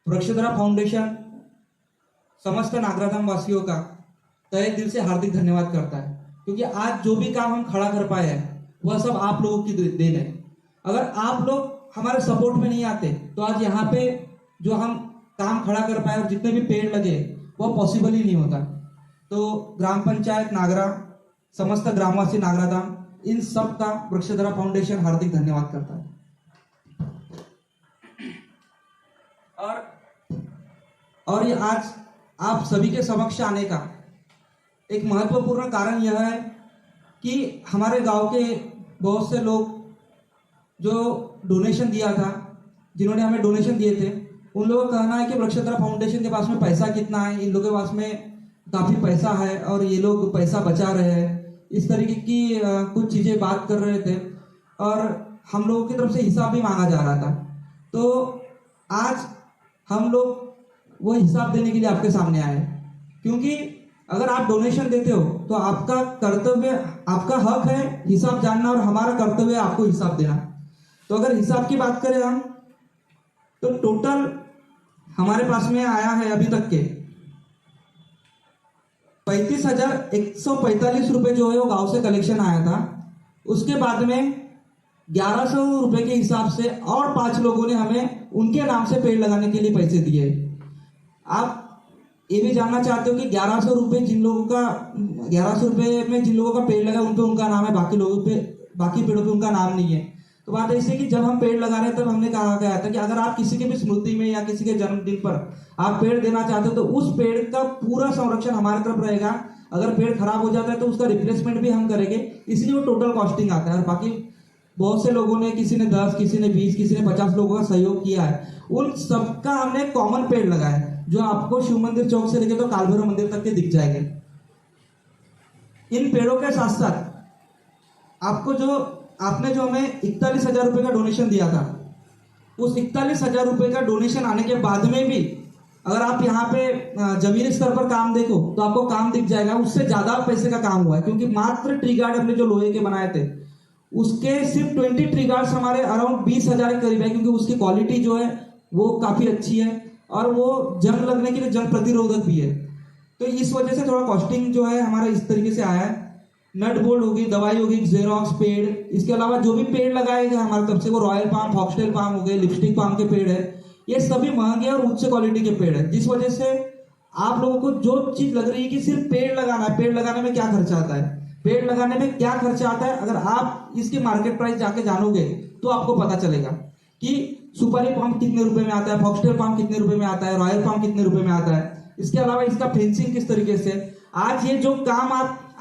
वृक्षधरा foundation समस्त नागराधाम वासियों का तहे दिल से हार्दिक धन्यवाद करता है, क्योंकि आज जो भी काम हम खड़ा कर पाए हैं वह सब आप लोगों की देन है। अगर आप लोग हमारे सपोर्ट में नहीं आते तो आज यहाँ पे जो हम काम खड़ा कर पाए और जितने भी पेड़ लगे वह पॉसिबल ही नहीं होता। तो ग्राम पंचायत नागरा, समस्त ग्रामवासी नागराधाम, इन सब का वृक्षधरा फाउंडेशन हार्दिक धन्यवाद करता है। और ये आज आप सभी के समक्ष आने का एक महत्वपूर्ण कारण यह है कि हमारे गांव के बहुत से लोग जो डोनेशन दिया था, जिन्होंने हमें डोनेशन दिए थे, उन लोगों का कहना है कि वृक्षधरा फाउंडेशन के पास में पैसा कितना है, इन लोगों के पास में काफ़ी पैसा है और ये लोग पैसा बचा रहे हैं, इस तरीके की कुछ चीज़ें बात कर रहे थे और हम लोगों की तरफ से हिसाब भी मांगा जा रहा था। तो आज हम लोग वो हिसाब देने के लिए आपके सामने आए, क्योंकि अगर आप डोनेशन देते हो तो आपका कर्तव्य, आपका हक है हिसाब जानना और हमारा कर्तव्य है आपको हिसाब देना। तो अगर हिसाब की बात करें हम, तो टोटल हमारे पास में आया है अभी तक के 35,145 रुपये जो है वो गांव से कलेक्शन आया था। उसके बाद में 1100 रुपये के हिसाब से और 5 लोगों ने हमें उनके नाम से पेड़ लगाने के लिए पैसे दिए। आप ये भी जानना चाहते हो कि 1100 रुपये जिन लोगों का, 1100 रुपये में जिन लोगों का पेड़ लगा उन पे उनका नाम है, बाकी लोगों पे, बाकी पेड़ों पे उनका नाम नहीं है। तो बात ऐसी है कि जब हम पेड़ लगा रहे हैं तब हमने कहा गया था कि अगर आप किसी की भी स्मृति में या किसी के जन्मदिन पर आप पेड़ देना चाहते हो तो उस पेड़ का पूरा संरक्षण हमारी तरफ रहेगा। अगर पेड़ खराब हो जाता है तो उसका रिप्लेसमेंट भी हम करेंगे, इसलिए वो टोटल कॉस्टिंग आता है। और बाकी बहुत से लोगों ने, किसी ने 10, किसी ने 20, किसी ने 50 लोगों का सहयोग किया है। उन सबका हमने कॉमन पेड़ लगाया जो आपको शिव मंदिर चौक से लेके तो कालभैरव मंदिर तक के दिख जाएंगे। इन पेड़ों के साथ साथ आपने जो हमें 41,000 रुपये का डोनेशन दिया था, उस 41,000 रुपये का डोनेशन आने के बाद में भी अगर आप यहाँ पे जमीनी स्तर पर काम देखो तो आपको काम दिख जाएगा, उससे ज्यादा पैसे का काम हुआ है। क्योंकि मात्र ट्री गार्ड हमने जो लोहे के बनाए थे उसके सिर्फ 20 ट्री गार्ड्स हमारे अराउंड 20,000 के करीब है, क्योंकि उसकी क्वालिटी जो है वो काफी अच्छी है और वो जंग लगने के लिए जंग प्रतिरोधक भी है। तो इस वजह से थोड़ा कॉस्टिंग जो है हमारा इस तरीके से आया है। नट बोल्ट होगी, दवाई होगी, जेरोक्स, पेड़, इसके अलावा जो भी पेड़ लगाए गए हमारी तरफ से वो रॉयल पाम, फॉक्सटेल पाम हो गए, लिपस्टिक पाम के पेड़ है, ये सभी महंगे और उच्च क्वालिटी के पेड़ है। जिस वजह से आप लोगों को जो चीज लग रही है कि सिर्फ पेड़ लगाना है, पेड़ लगाने में क्या खर्चा आता है, पेड़ लगाने में क्या खर्चा आता है, अगर आप इसकी मार्केट प्राइस जाके जानोगे तो आपको पता चलेगा कि सुपारी पाम कितने रुपए में आता है, फॉक्सटेल पाम कितने रुपए में आता है, रॉयल पाम कितने रुपए में आता है। इसके अलावा इसका फेंसिंग किस तरीके से, आज ये जो काम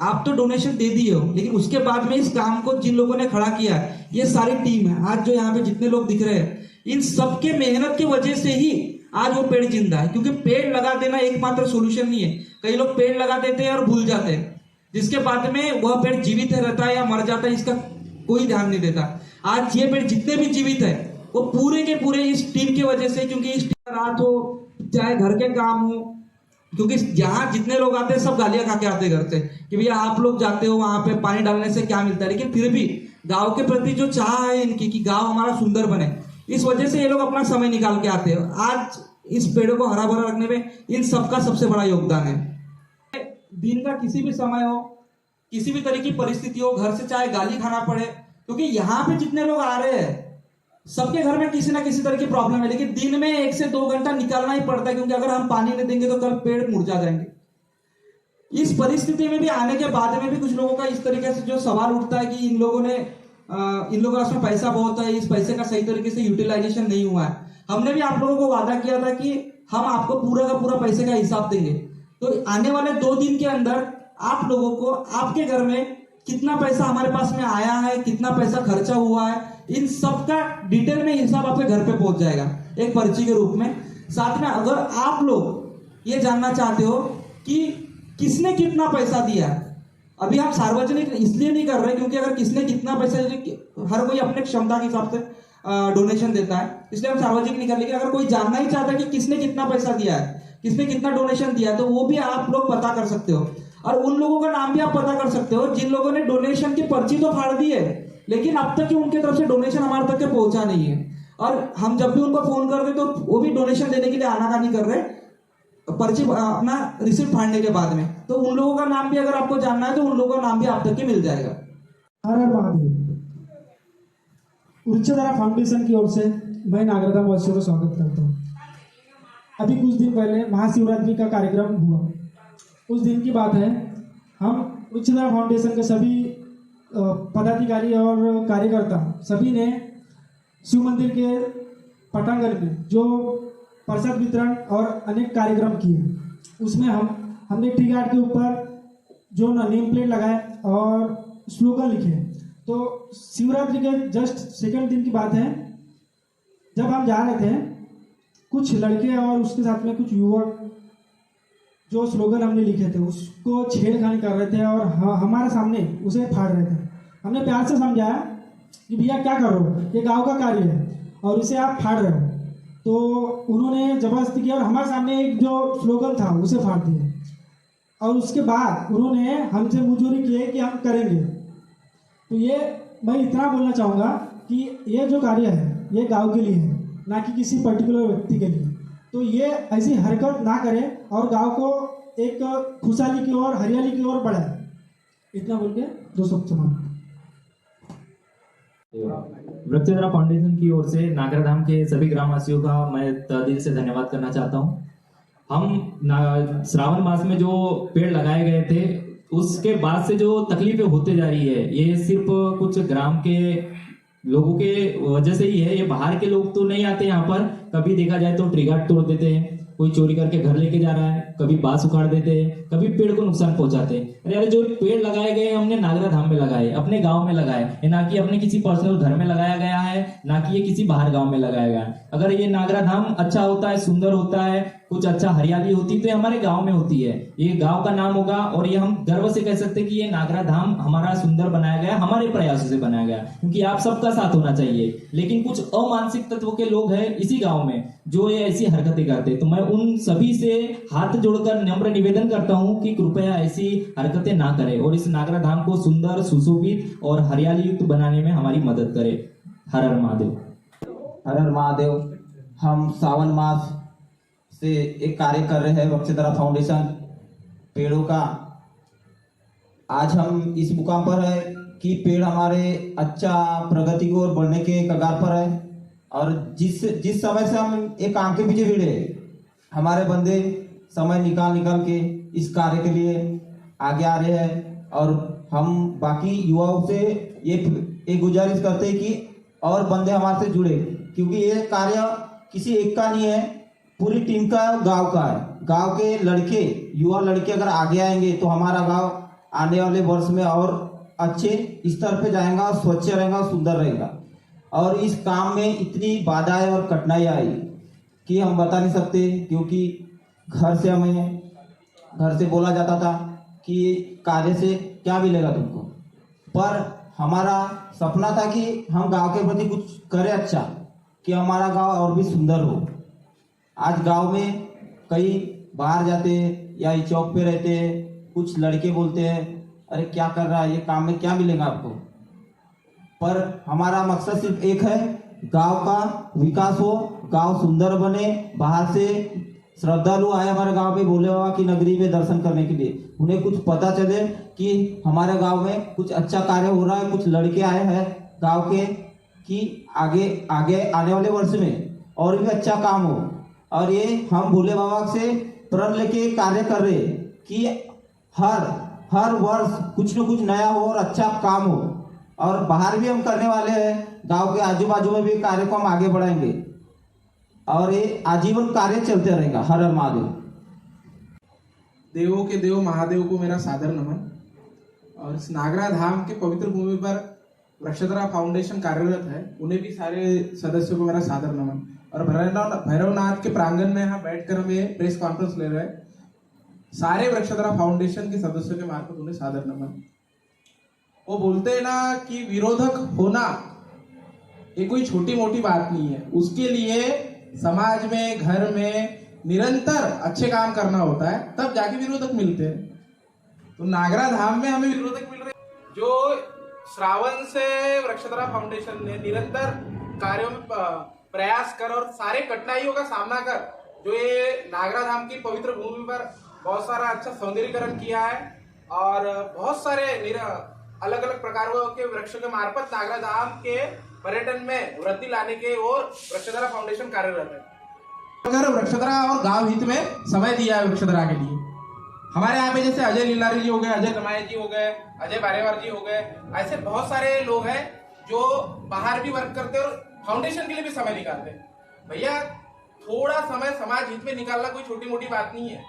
आप तो डोनेशन दे दिए हो, लेकिन उसके बाद में इस काम को जिन लोगों ने खड़ा किया है, ये सारी टीम है। आज जो यहाँ पे जितने लोग दिख रहे हैं, इन सबके मेहनत की वजह से ही आज वो पेड़ जिंदा है। क्योंकि पेड़ लगा देना एकमात्र सोल्यूशन नहीं है। कई लोग पेड़ लगा देते हैं और भूल जाते हैं, जिसके बाद में वह पेड़ जीवित रहता है या मर जाता है, इसका कोई ध्यान नहीं देता। आज ये पेड़ जितने भी जीवित है वो पूरे के पूरे इस टीम की वजह से, क्योंकि इस रात हो चाहे घर के काम हो, क्योंकि जहां जितने लोग आते हैं सब गालियां खा के आते घर से कि भैया आप लोग जाते हो वहां पे पानी डालने से क्या मिलता है, लेकिन फिर भी गांव के प्रति जो चाह है इनकी कि गांव हमारा सुंदर बने, इस वजह से ये लोग अपना समय निकाल के आते हैं। आज इस पेड़ों को हरा भरा रखने में इन सबका सबसे बड़ा योगदान है। दिन का किसी भी समय हो, किसी भी तरह की परिस्थिति हो, घर से चाहे गाली खाना पड़े, क्योंकि यहाँ पे जितने लोग आ रहे हैं सबके घर में किसी ना किसी तरह की प्रॉब्लम है, लेकिन दिन में 1 से 2 घंटा निकालना ही पड़ता है, क्योंकि अगर हम पानी नहीं देंगे तो कल पेड़ मुरझा जाएंगे। इस परिस्थिति में भी आने के बाद में भी कुछ लोगों का इस तरीके से जो सवाल उठता है कि इन लोगों के पास में पैसा बहुत है, इस पैसे का सही तरीके से यूटिलाइजेशन नहीं हुआ है। हमने भी आप लोगों को वादा किया था कि हम आपको पूरा का पूरा पैसे का हिसाब देंगे। तो आने वाले 2 दिन के अंदर आप लोगों को आपके घर में कितना पैसा हमारे पास में आया है, कितना पैसा खर्चा हुआ है, इन सब का डिटेल में हिसाब आपके घर पे पहुंच जाएगा एक पर्ची के रूप में। साथ में अगर आप लोग ये जानना चाहते हो कि किसने कितना पैसा दिया है, अभी हम सार्वजनिक इसलिए नहीं कर रहे क्योंकि अगर किसने कितना पैसा, हर कोई अपने क्षमता के हिसाब से डोनेशन देता है, इसलिए हम सार्वजनिक नहीं कर। लेकिन अगर कोई जानना ही चाहता है कि किसने कितना पैसा दिया है, किसने कितना डोनेशन दिया है, तो वो भी आप लोग पता कर सकते हो। और उन लोगों का नाम भी आप पता कर सकते हो जिन लोगों ने डोनेशन की पर्ची तो फाड़ दी है, लेकिन अब तक उनके तरफ से डोनेशन हमारे तक के पहुंचा नहीं है। और हम जब भी उनको फोन करते तो वो भी डोनेशन देने के लिए आनाकानी कर रहे, पर्ची अपना रिसिप्ट फाड़ने के बाद में। तो उन लोगों का नाम भी अगर आपको जानना है तो उन लोगों का नाम भी आप तक के मिल जाएगा। हर हर महादेव। वृक्षधारा फाउंडेशन की ओर से मैं नागराधाम वासियों का स्वागत करता हूँ। अभी कुछ दिन पहले महाशिवरात्रि का कार्यक्रम हुआ। उस दिन की बात है, हम वृक्षधारा फाउंडेशन के सभी पदाधिकारी और कार्यकर्ता सभी ने शिव मंदिर के पटांगण में जो प्रसाद वितरण और अनेक कार्यक्रम किए। उसमें हमने टी गार्ड के ऊपर जो नेम प्लेट लगाए और स्लोगन लिखे। तो शिवरात्रि के जस्ट सेकंड दिन की बात है, जब हम जा रहे थे, कुछ लड़के और उसके साथ में कुछ युवक जो स्लोगन हमने लिखे थे उसको छेड़खानी कर रहे थे और हमारे सामने उसे फाड़ रहे थे। हमने प्यार से समझाया कि भैया क्या कर रहे हो, ये गांव का कार्य है और इसे आप फाड़ रहे हो। तो उन्होंने जबरदस्ती किया और हमारे सामने एक जो स्लोगन था उसे फाड़ दिया। और उसके बाद उन्होंने हमसे मुजूरी की कि हम करेंगे। तो ये मैं इतना बोलना चाहूँगा कि ये जो कार्य है ये गांव के लिए है, ना कि किसी पर्टिकुलर व्यक्ति के लिए। तो ये ऐसी हरकत ना करें और गांव को एक खुशहाली की ओर, हरियाली की ओर बढ़ाए। इतना बोल के दो शब्द समाप्त। वृक्षधारा फाउंडेशन की ओर से नागराधाम के सभी ग्रामवासियों का मैं तहे दिल से धन्यवाद करना चाहता हूँ। हम श्रावण मास में जो पेड़ लगाए गए थे उसके बाद से जो तकलीफें होते जा रही है, ये सिर्फ कुछ ग्राम के लोगों के वजह से ही है। ये बाहर के लोग तो नहीं आते यहाँ पर। कभी देखा जाए तो ट्री गार्ड तोड़ देते हैं, कोई चोरी करके घर लेके जा रहा है, कभी बांस उखाड़ देते हैं, कभी पेड़ को नुकसान पहुंचाते हैं। अरे यार, जो पेड़ लगाए गए हमने नागराधाम में लगाए, अपने गांव में लगाए, ना कि अपने किसी पर्सनल घर में लगाया गया है, ना कि ये किसी बाहर गांव में लगाया गया है। अगर ये नागराधाम अच्छा होता है, सुंदर होता है, कुछ अच्छा हरियाली होती तो ये हमारे गांव में होती है, ये गांव का नाम होगा और ये हम गर्व से कह सकते हैं कि ये नागराधाम हमारा सुंदर बनाया गया, हमारे प्रयासों से बनाया गया, क्योंकि आप सबका साथ होना चाहिए। लेकिन कुछ अमानसिक तत्व के लोग हैं इसी गांव में जो ये ऐसी हरकतें करते, तो मैं उन सभी से हाथ जोड़कर नम्र निवेदन करता हूं कि कृपया ऐसी हरकतें ना करें और इस नागराधाम को सुंदर, सुशोभित और हरियाली युक्त बनाने में हमारी मदद करें। हर हर महादेव। हर हर महादेव। हम सावन मास से एक कार्य कर रहे हैं, वृक्षधारा फाउंडेशन पेड़ों का। आज हम इस मुकाम पर है कि पेड़ हमारे अच्छा प्रगति की ओर बढ़ने के कगार पर है और जिस समय से हम एक काम के पीछे भिड़े, हमारे बंदे समय निकाल के इस कार्य के लिए आगे आ रहे हैं। और हम बाकी युवाओं से ये गुजारिश करते हैं कि और बंदे हमारे से जुड़े, क्योंकि ये कार्य किसी एक का नहीं है, पूरी टीम का है, गांव का है। गांव के लड़के, युवा लड़के अगर आगे आएंगे तो हमारा गांव आने वाले वर्ष में और अच्छे स्तर पे जाएगा और स्वच्छ रहेगा, सुंदर रहेगा। और इस काम में इतनी बाधाएं और कठिनाई आई कि हम बता नहीं सकते, क्योंकि घर से बोला जाता था कि कार्य से क्या मिलेगा तुमको, पर हमारा सपना था कि हम गांव के प्रति कुछ करें अच्छा, कि हमारा गांव और भी सुंदर हो। आज गांव में कई बाहर जाते या चौक पे रहते, कुछ लड़के बोलते हैं अरे क्या कर रहा है, ये काम में क्या मिलेगा आपको। पर हमारा मकसद सिर्फ एक है, गांव का विकास हो, गांव सुंदर बने। बाहर से श्रद्धालु आए हमारे गांव में भोले बाबा की नगरी में दर्शन करने के लिए, उन्हें कुछ पता चले कि हमारे गांव में कुछ अच्छा कार्य हो रहा है, कुछ लड़के आए हैं गांव के, कि आगे आने वाले वर्ष में और भी अच्छा काम हो। और ये हम भोले बाबा से प्रण लेके कार्य कर रहे कि हर वर्ष कुछ न कुछ नया हो और अच्छा काम हो। और बाहर भी हम करने वाले हैं, गांव के आजू बाजू में भी कार्य को हम आगे बढ़ाएंगे और ये आजीवन कार्य चलते रहेगा। हर हर महादेव। देवों के देव महादेव को मेरा सादर नमन। और इस नागरा धाम के पवित्र भूमि पर वृक्षधारा फाउंडेशन कार्यरत है, उन्हें भी सारे सदस्यों को मेरा सादर नमन। और भैरवनाथ के प्रांगण में यहाँ बैठकर हम ये प्रेस कॉन्फ्रेंस ले रहे हैं, सारे वृक्षधारा फाउंडेशन के सदस्यों के मार्फत उन्हें सादर नमन। वो बोलते हैं ना कि विरोधक होना ये कोई छोटी मोटी बात नहीं है, उसके लिए समाज में, घर में निरंतर अच्छे काम करना होता है, तब जाके विरोधक मिलते हैं। तो नागरा धाम में हमें विरोधक मिल रहे, जो श्रावण से वृक्षधारा फाउंडेशन ने निरंतर कार्यों में प्रयास कर और सारे कठिनाइयों का सामना कर जो ये नागरा धाम की पवित्र भूमि पर बहुत सारा अच्छा सौंदर्यीकरण किया है और बहुत सारे अलग अलग प्रकारों के वृक्षों के मार्फत नागरा धाम के पर्यटन में वृद्धि लाने के और वृक्षधारा फाउंडेशन कार्यरत है। अगर वृक्षधारा और गांव हित में समय दिया है वृक्षधारा के लिए, हमारे यहाँ पे जैसे अजय लीलारी जी हो गए, अजय कमाए जी हो गए, अजय बारेवार जी हो गए, ऐसे बहुत सारे लोग हैं जो बाहर भी वर्क करते हैं और फाउंडेशन के लिए भी समय निकालते हैं। भैया थोड़ा समय समाज हित में निकालना कोई छोटी मोटी बात नहीं है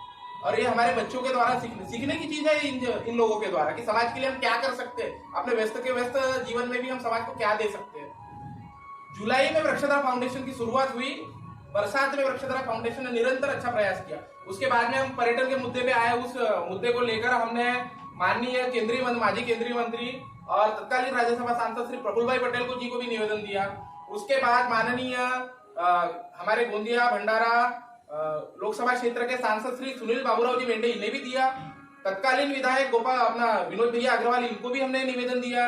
और ये हमारे बच्चों के द्वारा सीखने की चीज है इन लोगों के द्वारा कि समाज के लिए हम क्या कर सकते हैं, अपने व्यस्त जीवन में भी हम समाज को क्या दे सकते हैं। जुलाई में वृक्षधारा फाउंडेशन की शुरुआत हुई, बरसात में वृक्षधारा फाउंडेशन ने निरंतर अच्छा प्रयास किया। उसके बाद में हम पर्यटन के मुद्दे पे आए, उस मुद्दे को लेकर हमने माननीय माजी केंद्रीय मंत्री और तत्कालीन राज्यसभा सांसद श्री प्रफुल्ल भाई पटेल जी को भी निवेदन दिया। उसके बाद माननीय हमारे गोंदिया भंडारा लोकसभा क्षेत्र के सांसद श्री सुनील बाबूराव जी मेंढे इन्हें भी दिया। तत्कालीन विधायक विनोद भैया अग्रवाल इनको भी हमने निवेदन दिया।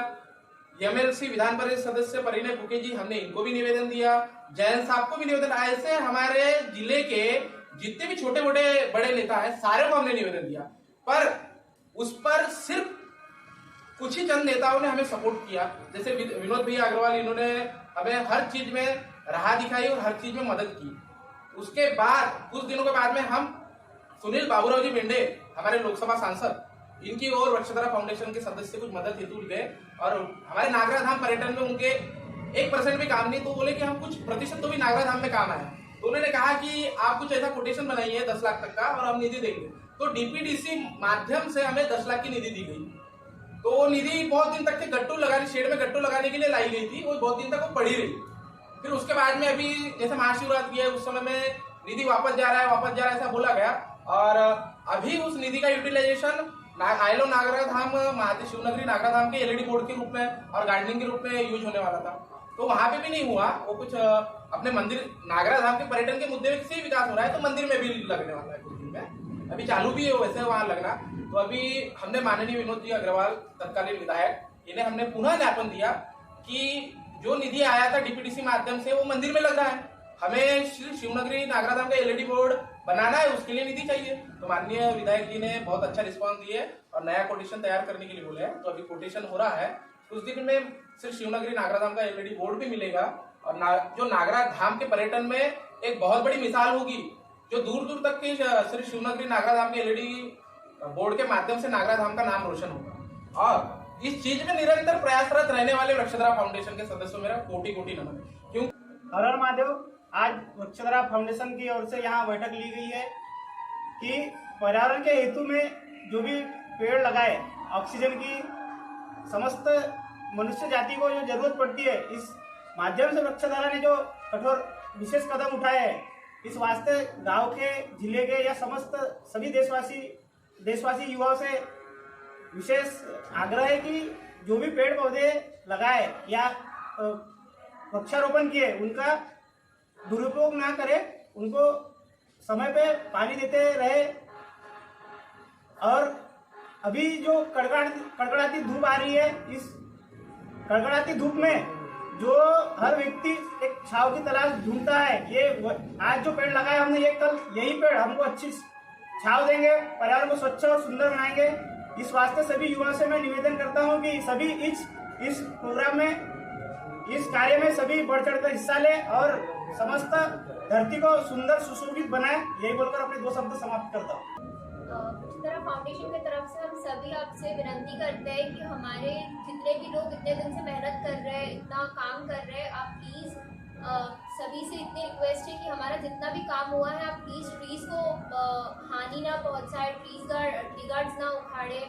एमएलसी विधान परिषद सदस्य परिणय फुके जी हमने इनको भी निवेदन दिया। जयंत साहब को भी निवेदन। ऐसे हमारे जिले के जितने भी छोटे मोटे बड़े नेता हैं सारे को हमने निवेदन दिया, पर उस पर सिर्फ कुछ ही चंद नेताओं ने हमें सपोर्ट किया। जैसे विनोद भैया अग्रवाल, इन्होंने हमें हर चीज में राह दिखाई और हर चीज में मदद की। उसके बाद कुछ दिनों के बाद में हम सुनील बाबूराव जी मेंढे हमारे लोकसभा सांसद, इनकी और वृक्षधारा फाउंडेशन के सदस्य कुछ मदद हेतु गए और हमारे नागरा धाम पर्यटन में उनके 1% भी काम नहीं, तो बोले कि हम कुछ प्रतिशत तो भी नागरा धाम में काम आए। तो उन्होंने कहा कि आप कुछ ऐसा कोटेशन बनाइए 10 लाख तक का और हम निधि देंगे। तो डीपीडीसी माध्यम से हमें 10 लाख की निधि दी गई। तो निधि बहुत दिन तक शेड में गट्टू लगाने के लिए लाई गई थी, वो बहुत दिन तक वो पड़ी रही। फिर उसके बाद में अभी जैसे महाशिवरात्रि है उस समय में निधि वापस जा रहा है ऐसा बोला गया और अभी उस निधि का यूटिलाइजेशन आयलो नागरा धाम महादेव शिवनगरी नागरा धाम के एलईडी बोर्ड के रूप में और गार्डनिंग के रूप में यूज होने वाला था। तो वहां पे भी नहीं हुआ, वो कुछ अपने मंदिर नागरा धाम के पर्यटन के मुद्दे में किसी विकास हो रहा है तो मंदिर में भी लगने वाला है कुछ दिन में, अभी चालू भी है वैसे वहां लगना। तो अभी हमने माननीय विनोद जी अग्रवाल तत्कालीन विधायक, इन्हें हमने पुनः ज्ञापन दिया कि जो निधि आया था डीपीडीसी माध्यम से वो मंदिर में लग रहा है, हमें श्री शिवनगरी नागरा धाम का एलईडी बोर्ड बनाना है, उसके लिए निधि चाहिए। तो माननीय विधायक जी ने बहुत अच्छा रिस्पांस दिए और नया कोटेशन तैयार करने के लिए बोले हैं। तो अभी कोटेशन हो रहा है, कुछ दिन में श्री शिवनगरी नागरा धाम का एलईडी बोर्ड भी मिलेगा और जो नागरा धाम के पर्यटन में एक बहुत बड़ी मिसाल होगी, जो दूर दूर तक के श्री शिवनगरी नागरा धाम के एलईडी बोर्ड के माध्यम से नागरा धाम का नाम रोशन होगा। और इस चीज में निरंतर प्रयासरत रहने वाले वृक्षधारा फाउंडेशन के सदस्यों मेरा कोटि कोटि नमन है। क्यों हर हर महादेव। आज वृक्षधारा फाउंडेशन की ओर से यहाँ बैठक ली गई है कि पर्यावरण के हेतु में जो भी पेड़ लगाए, ऑक्सीजन की समस्त मनुष्य जाति को जो जरूरत पड़ती है, इस माध्यम से वृक्षधारा ने जो कठोर विशेष कदम उठाए हैं, इस वास्ते गांव के, जिले के या समस्त सभी देशवासी युवाओं से विशेष आग्रह है कि जो भी पेड़ पौधे लगाए या वृक्षारोपण किए उनका दुरुपयोग ना करे, उनको समय पे पानी देते रहे। और अभी जो कड़कड़ाती धूप आ रही है, इस कड़कड़ाती धूप में जो हर व्यक्ति एक छांव की तलाश ढूंढता है, ये आज जो पेड़ लगाए हमने, ये कल यही पेड़ हमको अच्छी छांव देंगे, पर्यावरण को स्वच्छ और सुंदर बनाएंगे। इस वास्ते सभी युवाओं से मैं निवेदन करता हूं कि सभी इस प्रोग्राम में, इस कार्य में सभी बढ़ चढ़कर हिस्सा ले और समस्त धरती को सुंदर सुशोभित बनाए। यही बोलकर अपने 2 शब्द समाप्त करता हूँ। वृक्षधारा फाउंडेशन की तरफ से हम सभी आपसे विनती करते हैं कि हमारे जितने भी लोग इतने दिन से मेहनत कर रहे हैं, इतना काम कर रहे हैं, आप प्लीज़ सभी से इतनी रिक्वेस्ट है कि हमारा जितना भी काम हुआ है आप प्लीज़ ट्रीज़ को हानि ना पहुंचाए, ट्री गार्ड्स ना उखाड़े,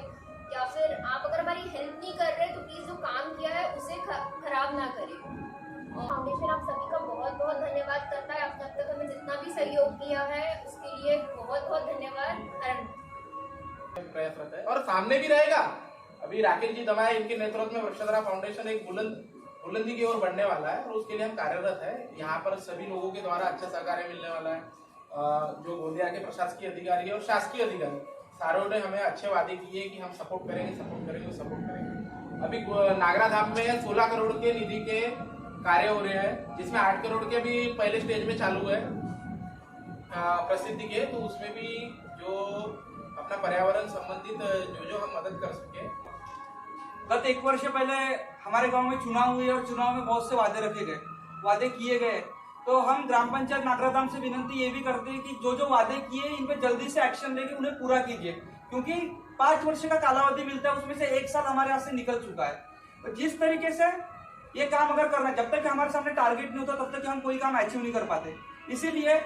या फिर आप अगर हमारी हेल्प नहीं कर रहे तो प्लीज़ जो काम किया है उसे खराब ना करें। और फाउंडेशन आप सभी का बहुत बहुत धन्यवाद करता है। आपने अब तक हमें जितना भी सहयोग किया है उसके लिए बहुत बहुत धन्यवाद। प्रयासरत है और सामने भी रहेगा। अभी राकेश जी दमाए, इनके नेतृत्व में वृक्षधारा फाउंडेशन एक बुलंदी की ओर बढ़ने वाला है और उसके लिए हम कार्यरत है। यहाँ पर सभी लोगों के द्वारा अच्छा सहकार्य मिलने वाला है। जो गोंदिया के प्रशासकीय अधिकारी और शासकीय अधिकारी सारों ने हमें अच्छे वादे किए कि हम सपोर्ट करेंगे। अभी नागरा धाम में 16 करोड़ के निधि के कार्य हो रहे हैं, जिसमें 8 करोड़ के भी पहले स्टेज में चालू है प्रसिद्धि के, तो उसमें भी जो अपना पर्यावरण संबंधित जो हम मदद कर सके। गत 1 वर्ष पहले हमारे गांव में चुनाव हुए और चुनाव में बहुत से वादे रखे गए, वादे किए गए। तो हम ग्राम पंचायत नागराधाम से विनंती ये भी करते हैं कि जो जो वादे किए इन पे जल्दी से एक्शन लेके उन्हें पूरा कीजिए, क्योंकि 5 वर्ष का कालावधि मिलता है, उसमें से 1 साल हमारे यहाँ से निकल चुका है। तो जिस तरीके से ये काम अगर करना, जब तक हमारे सामने टारगेट नहीं होता तब तक हम कोई काम अचीव नहीं कर पाते। इसीलिए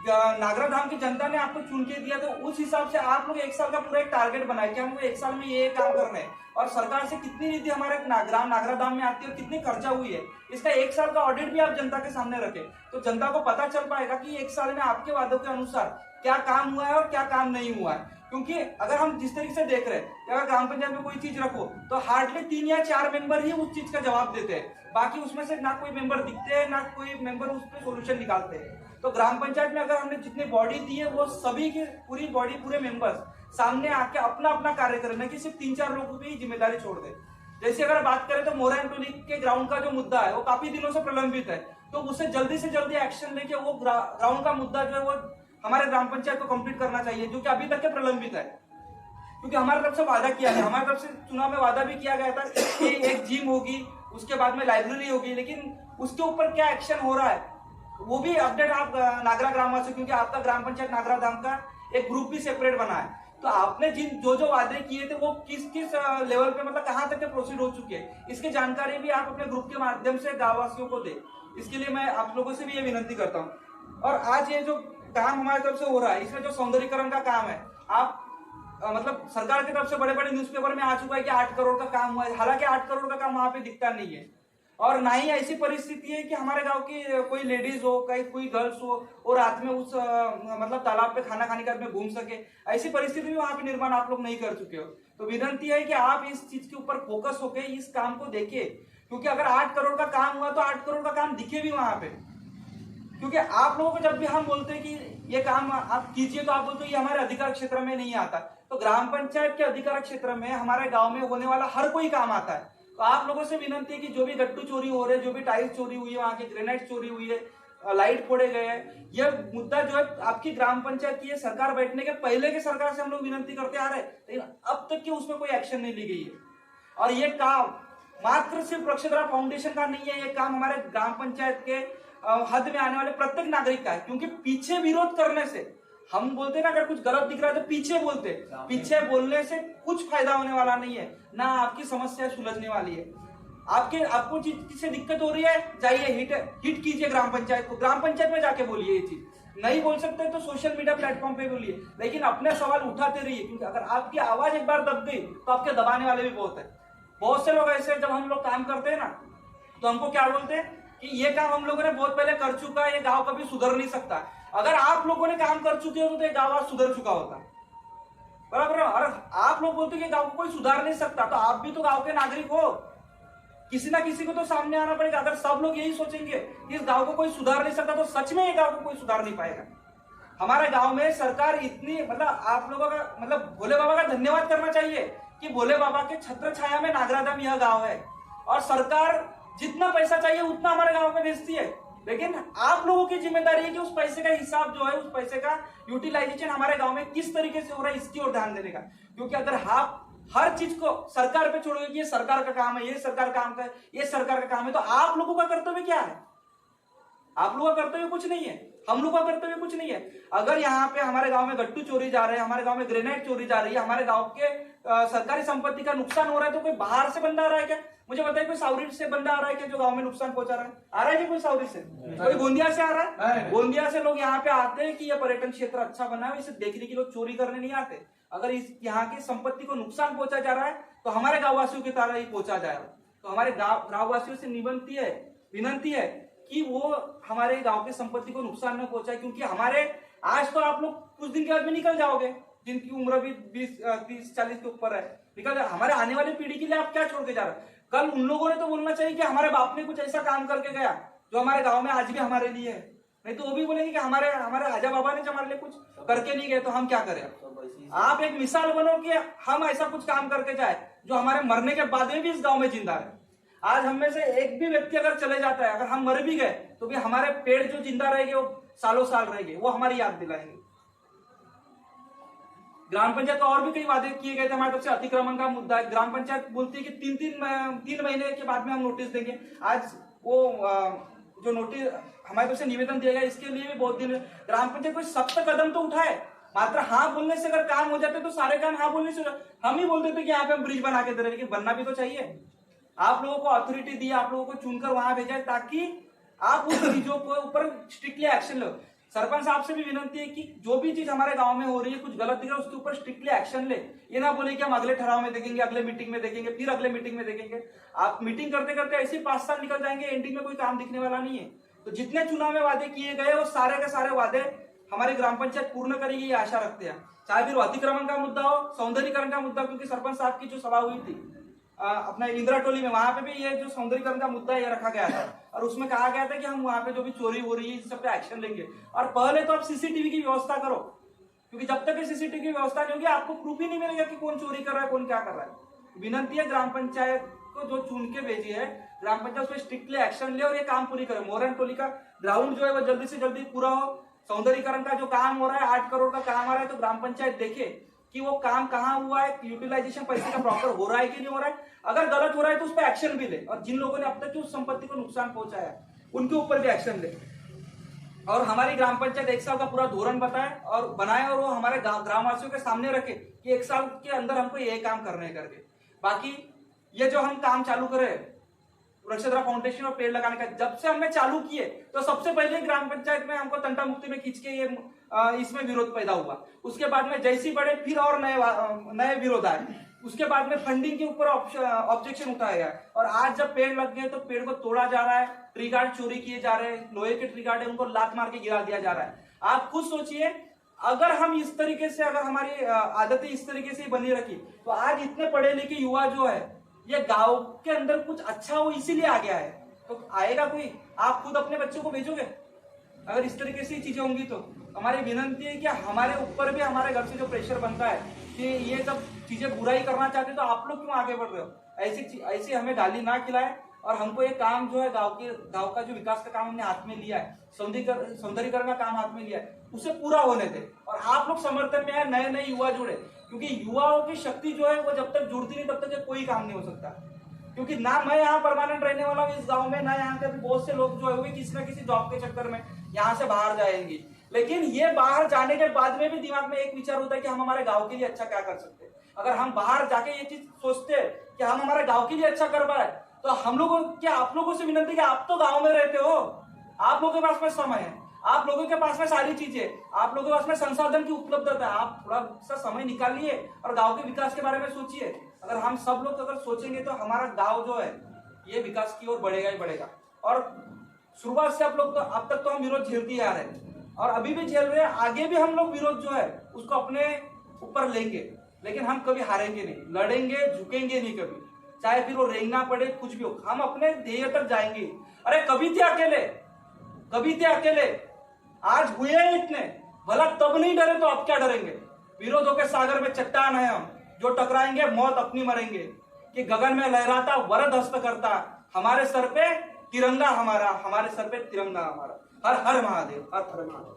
नागराधाम की जनता ने आपको चुन के दिया, तो उस हिसाब से आप लोग 1 साल का पूरा एक टारगेट बनाए कि हमको 1 साल में ये काम करना है, और सरकार से कितनी निधि हमारे ग्राम नागराधाम में आती है और कितनी खर्चा हुई है, इसका 1 साल का ऑडिट भी आप जनता के सामने रखें, तो जनता को पता चल पाएगा कि 1 साल में आपके वादों के अनुसार क्या काम हुआ है और क्या काम नहीं हुआ है। क्योंकि अगर हम जिस तरीके से देख रहे हैं कि अगर ग्राम पंचायत में कोई चीज रखो तो हार्डली 3 या 4 मेंबर ही उस चीज का जवाब देते हैं, बाकी उसमें से ना कोई मेंबर दिखते हैं ना कोई मेंबर उस पर सोल्यूशन निकालते हैं। तो ग्राम पंचायत में अगर हमने जितनी बॉडी दी है वो सभी की पूरी बॉडी, पूरे मेंबर्स सामने आके अपना अपना कार्य करें, ना कि सिर्फ 3-4 लोगों की जिम्मेदारी छोड़ दे। जैसे अगर बात करें तो मोरा एंटोनी के ग्राउंड का जो मुद्दा है वो काफी दिनों से प्रलंबित है, तो उसे जल्दी से जल्दी एक्शन लेके वो ग्राउंड का मुद्दा जो है वो हमारे ग्राम पंचायत को कंप्लीट करना चाहिए, जो कि अभी तक के प्रलंबित है। क्योंकि हमारी तरफ से वादा किया गया, हमारी तरफ से चुनाव में वादा भी किया गया था कि एक जिम होगी, उसके बाद में लाइब्रेरी होगी, लेकिन उसके ऊपर क्या एक्शन हो रहा है वो भी अपडेट आप नागरा ग्रामवासी, क्योंकि आपका ग्राम पंचायत नागराधाम का एक ग्रुप भी सेपरेट बना है, तो आपने जो वादे किए थे वो किस किस लेवल पे, मतलब कहां तक के प्रोसीड हो चुके हैं, इसकी जानकारी भी आप अपने ग्रुप के माध्यम से गांववासियों को दे। इसके लिए मैं आप लोगों से भी ये विनंती करता हूँ। और आज ये जो काम हमारी तरफ से हो रहा है, इसमें जो सौंदर्यीकरण का काम है, आप मतलब सरकार की तरफ से बड़े बड़े न्यूज़पेपर में आ चुका है कि 8 करोड़ का काम हुआ है, हालांकि 8 करोड़ का काम वहां पे दिखता नहीं है। और ना ही ऐसी परिस्थिति है कि हमारे गांव की कोई लेडीज हो, कोई गर्ल्स हो और रात में उस मतलब तालाब पे खाना खाने के बाद में घूम सके, ऐसी परिस्थिति भी वहां पे निर्माण आप लोग नहीं कर चुके हो। तो विनंती है कि आप इस चीज के ऊपर फोकस होके इस काम को देखिए, क्योंकि अगर 8 करोड़ का काम हुआ तो 8 करोड़ का काम दिखे भी वहां पे। क्योंकि आप लोगों को जब भी हम बोलते हैं कि ये काम आप कीजिए तो आप बोलते हो ये हमारे अधिकार क्षेत्र में नहीं आता, तो ग्राम पंचायत के अधिकार क्षेत्र में हमारे गांव में होने वाला हर कोई काम आता है। तो आप लोगों से विनंती है कि जो भी गट्टू चोरी हो रहे हैं, जो भी टाइल्स चोरी हुई है, वहां की ग्रेनाइट चोरी हुई है, लाइट फोड़े गए हैं, यह मुद्दा जो है आपकी ग्राम पंचायत की सरकार बैठने के पहले की सरकार से हम लोग विनंती करते आ रहे हैं, लेकिन अब तक की उसमें कोई एक्शन नहीं ली गई है। और ये काम मात्र सिर्फ वृक्षधरा फाउंडेशन का नहीं है, ये काम हमारे ग्राम पंचायत के हद में आने वाले प्रत्येक नागरिक का है। क्योंकि पीछे विरोध करने से, हम बोलते हैं ना अगर कुछ गलत दिख रहा है तो पीछे बोलते, पीछे बोलने से कुछ फायदा होने वाला नहीं है, ना आपकी समस्या सुलझने वाली है। आपको चीज से दिक्कत हो रही है, जाइए हिट कीजिए ग्राम पंचायत को, ग्राम पंचायत में जाके बोलिए ये चीज। नहीं बोल सकते तो सोशल मीडिया प्लेटफॉर्म पे बोलिए, लेकिन अपने सवाल उठाते रहिए, क्योंकि अगर आपकी आवाज एक बार दब गई तो आपके दबाने वाले भी बहुत है। बहुत से लोग ऐसे, जब हम लोग काम करते हैं ना तो हमको क्या बोलते हैं कि ये काम हम लोगों ने बहुत पहले कर चुका है, ये गांव कभी सुधर नहीं सकता। अगर आप लोगों ने काम कर चुके हो तो ये गांव आज सुधर चुका होता, बराबर है। और आप लोग बोलते हैं कि गांव को कोई सुधार नहीं सकता, तो आप भी तो गांव के नागरिक हो, किसी ना किसी को तो सामने आना पड़ेगा। अगर सब लोग यही सोचेंगे कि इस गांव को कोई सुधार नहीं सकता, तो सच में ये गांव को कोई सुधार नहीं पाएगा। हमारे गांव में सरकार इतनी, मतलब आप लोगों का, मतलब भोले बाबा का धन्यवाद करना चाहिए कि भोले बाबा के छत्र छाया में नागराधाम यह गांव है, और सरकार जितना पैसा चाहिए उतना हमारे गांव में भेजती है। लेकिन आप लोगों की जिम्मेदारी है कि उस पैसे का हिसाब जो है, उस पैसे का यूटिलाइजेशन हमारे गांव में किस तरीके से हो रहा है, इसकी ओर ध्यान देने का। क्योंकि अगर आप हर चीज को सरकार पे छोड़ोगे कि ये सरकार का काम है, ये सरकार काम का है, ये सरकार का काम है, तो आप लोगों का कर्तव्य क्या है? आप लोगों का कर्तव्य कुछ नहीं है, हम लोगों का कर्तव्य कुछ नहीं है। अगर यहाँ पे हमारे गांव में गट्टू चोरी जा रहे हैं, हमारे गांव में ग्रेनाइट चोरी जा रही है, हमारे गांव के सरकारी संपत्ति का नुकसान हो रहा है, तो कोई बाहर से बंदा आ रहा है क्या? मुझे बताइए, कोई साउरी से बंदा आ रहा है क्या जो गांव में नुकसान पहुंचा रहा है? आ रहा है क्या कोई साउरी से? कोई गोंदिया से आ रहा है? गोंदिया से लोग यहाँ पे आते हैं कि यह पर्यटन क्षेत्र अच्छा बना है, इसे देखने के लोग चोरी करने नहीं आते। अगर इस यहाँ की संपत्ति को नुकसान पहुंचा जा रहा है तो हमारे गाँव वासियों की तरह ही पहुंचा जाएगा। तो हमारे गाँव वासियों से विनंती है कि वो हमारे गांव की संपत्ति को नुकसान न पहुंचाए। क्योंकि हमारे आज तो आप लोग कुछ दिन के बाद में निकल जाओगे, जिनकी उम्र भी 20-30-40 के ऊपर है, निकल जाए। हमारे आने वाली पीढ़ी के लिए आप क्या छोड़ के जा रहे हैं? कल उन लोगों ने तो बोलना चाहिए कि हमारे बाप ने कुछ ऐसा काम करके गया जो हमारे गांव में आज भी हमारे लिए है। नहीं तो वो भी बोलेंगे कि हमारे आजा बाबा ने हमारे लिए कुछ करके नहीं गए, तो हम क्या करें? आप एक मिसाल बनो कि हम ऐसा कुछ काम करके जाए जो हमारे मरने के बाद में भी इस गांव में जिंदा है। आज हम में से एक भी व्यक्ति अगर चले जाता है, अगर हम मर भी गए तो भी हमारे पेड़ जो जिंदा रहेंगे वो सालों साल रहेंगे, वो हमारी याद दिलाएंगे। ग्राम पंचायत को और भी कई वादे किए गए थे हमारी तरफ से। अतिक्रमण का मुद्दा है, ग्राम पंचायत बोलती है कि तीन महीने के बाद में हम नोटिस देंगे। आज वो जो नोटिस हमारी तरफ से निवेदन दिया गया, इसके लिए भी बहुत दिन। ग्राम पंचायत कोई सख्त कदम तो उठाए, मात्र हाँ बोलने से अगर काम हो जाते तो सारे काम हाँ बोलने से। हम ही बोल देते कि यहाँ पे हम ब्रिज बना के दे रहे, लेकिन बनना भी तो चाहिए। आप लोगों को अथॉरिटी दी, आप लोगों को चुनकर वहां भेजा है ताकि आप उस चीजों को ऊपर स्ट्रिक्टली एक्शन लो। सरपंच साहब से भी विनती है कि जो भी चीज हमारे गांव में हो रही है, कुछ गलत दिख रहा है, उसके ऊपर स्ट्रिक्टली एक्शन ले। ये ना बोले कि हम अगले ठहराव में देखेंगे, अगले मीटिंग में देखेंगे, फिर अगले मीटिंग में देखेंगे। आप मीटिंग करते करते ऐसे 5 साल निकल जाएंगे, एंडिंग में कोई काम दिखने वाला नहीं है। तो जितने चुनाव में वादे किए गए वो सारे के सारे वादे हमारी ग्राम पंचायत पूर्ण करेगी, ये आशा रखते हैं। चाहे फिर अतिक्रमण का मुद्दा हो, सौंदर्यीकरण का मुद्दा, क्योंकि सरपंच साहब की जो सभा हुई थी अपना इंदिरा टोली में, वहां पे भी ये जो सौंदर्यीकरण का मुद्दा ये रखा गया था और उसमें कहा गया था कि हम वहां पे जो भी चोरी हो रही है इस सब पे एक्शन लेंगे। और पहले तो आप सीसीटीवी की व्यवस्था करो, क्योंकि जब तक सीसीटीवी की व्यवस्था नहीं होगी आपको प्रूफ ही नहीं मिलेगा कि कौन चोरी कर रहा है, कौन क्या कर रहा है। विनती है ग्राम पंचायत को जो चुन के भेजी है, ग्राम पंचायत उस पर स्ट्रिक्टली एक्शन ले और ये काम पूरी करे। मोरन टोली का ग्राउंड जो है वो जल्दी से जल्दी पूरा हो। सौंदर्यीकरण का जो काम हो रहा है, 8 करोड़ का काम आ रहा है, तो ग्राम पंचायत देखे कि वो काम कहाँ हुआ है, यूटिलाइजेशन पैसे का प्रॉपर हो रहा है कि नहीं हो रहा है। अगर गलत हो रहा है तो उस पर एक्शन भी ले, और जिन लोगों ने अब तक उस संपत्ति को नुकसान पहुंचाया उनके ऊपर भी एक्शन ले। और हमारी ग्राम पंचायत 1 साल का पूरा धोरण बताए और बनाए और वो हमारे ग्रामवासियों के सामने रखे कि 1 साल के अंदर हमको ये काम करने करके। बाकी ये जो हम काम चालू करे वृक्षधरा फाउंडेशन और पेड़ लगाने का, जब से हमने चालू किए तो सबसे पहले ग्राम पंचायत में हमको तंटा मुक्ति में खींच के ये इसमें विरोध पैदा हुआ। उसके बाद में जैसी बढ़े फिर और नए विरोध आए। उसके बाद में फंडिंग के ऊपर ऑब्जेक्शन उठाया गया और आज जब पेड़ लग गए तो पेड़ को तोड़ा जा रहा है, ट्री गार्ड चोरी किए जा रहे हैं, लोहे के ट्री गार्ड है उनको लात मार के गिरा दिया जा रहा है। आप खुद सोचिए, अगर हम इस तरीके से, अगर हमारी आदतें इस तरीके से बनी रखी तो आज इतने पढ़े लिखे युवा जो है ये गांव के अंदर कुछ अच्छा हो इसीलिए आ गया है। तो आएगा कोई? आप खुद अपने बच्चों को भेजोगे अगर इस तरीके से चीजें होंगी? तो हमारी विनती है कि हमारे ऊपर भी हमारे घर से जो प्रेशर बनता है कि ये सब चीजें बुराई करना चाहते तो आप लोग क्यों आगे बढ़ रहे हो, ऐसी हमें गाली ना खिलाए। और हमको ये काम जो है गांव का जो विकास का काम हमने हाथ में लिया है, सौंदर्यीकरण का काम हाथ में लिया है, उसे पूरा होने दे। और आप लोग समर्थन में है, नए युवा जुड़े, क्योंकि युवाओं की शक्ति जो है वो जब तक जुड़ती नहीं तब तक कोई काम नहीं हो सकता। क्योंकि ना मैं यहाँ परमानेंट रहने वाला हूँ इस गांव में, ना यहाँ के बहुत से लोग जो है वो किसी ना किसी जॉब के चक्कर में यहाँ से बाहर जाएंगे। लेकिन ये बाहर जाने के बाद में भी दिमाग में एक विचार होता है कि हम हमारे गांव के लिए अच्छा क्या कर सकते हैं। अगर हम बाहर जाके ये चीज सोचते हैं कि हम हमारे गांव के लिए अच्छा कर पाए, तो हम लोगों क्या आप लोगों से विनती कि आप तो गाँव में रहते हो, आप लोगों के पास में समय है, आप लोगों के पास में सारी चीजें, आप लोगों के पास में संसाधन की उपलब्धता है, आप थोड़ा सा समय निकालिए और गांव के विकास के बारे में सोचिए। अगर हम सब लोग अगर सोचेंगे तो हमारा गांव जो है ये विकास की ओर बढ़ेगा ही बढ़ेगा। और शुरुआत से आप लोग तो अब तक तो हम विरोध झेलते आ रहे हैं और अभी भी झेल रहे हैं, आगे भी हम लोग विरोध जो है उसको अपने ऊपर लेंगे, लेकिन हम कभी हारेंगे नहीं, लड़ेंगे, झुकेंगे नहीं कभी, चाहे फिर वो रेंगना पड़े, कुछ भी हो, हम अपने ध्येय तक जाएंगे। अरे कभी थे अकेले, आज हुए हैं इतने, भला तब नहीं डरे तो अब क्या डरेंगे। विरोधों के सागर में चट्टान है हम, जो टकराएंगे मौत अपनी मरेंगे। कि गगन में लहराता वरद हस्त करता, हमारे सर पे तिरंगा हमारा, हमारे सर पे तिरंगा हमारा। हर हर महादेव, हर हर महादेव।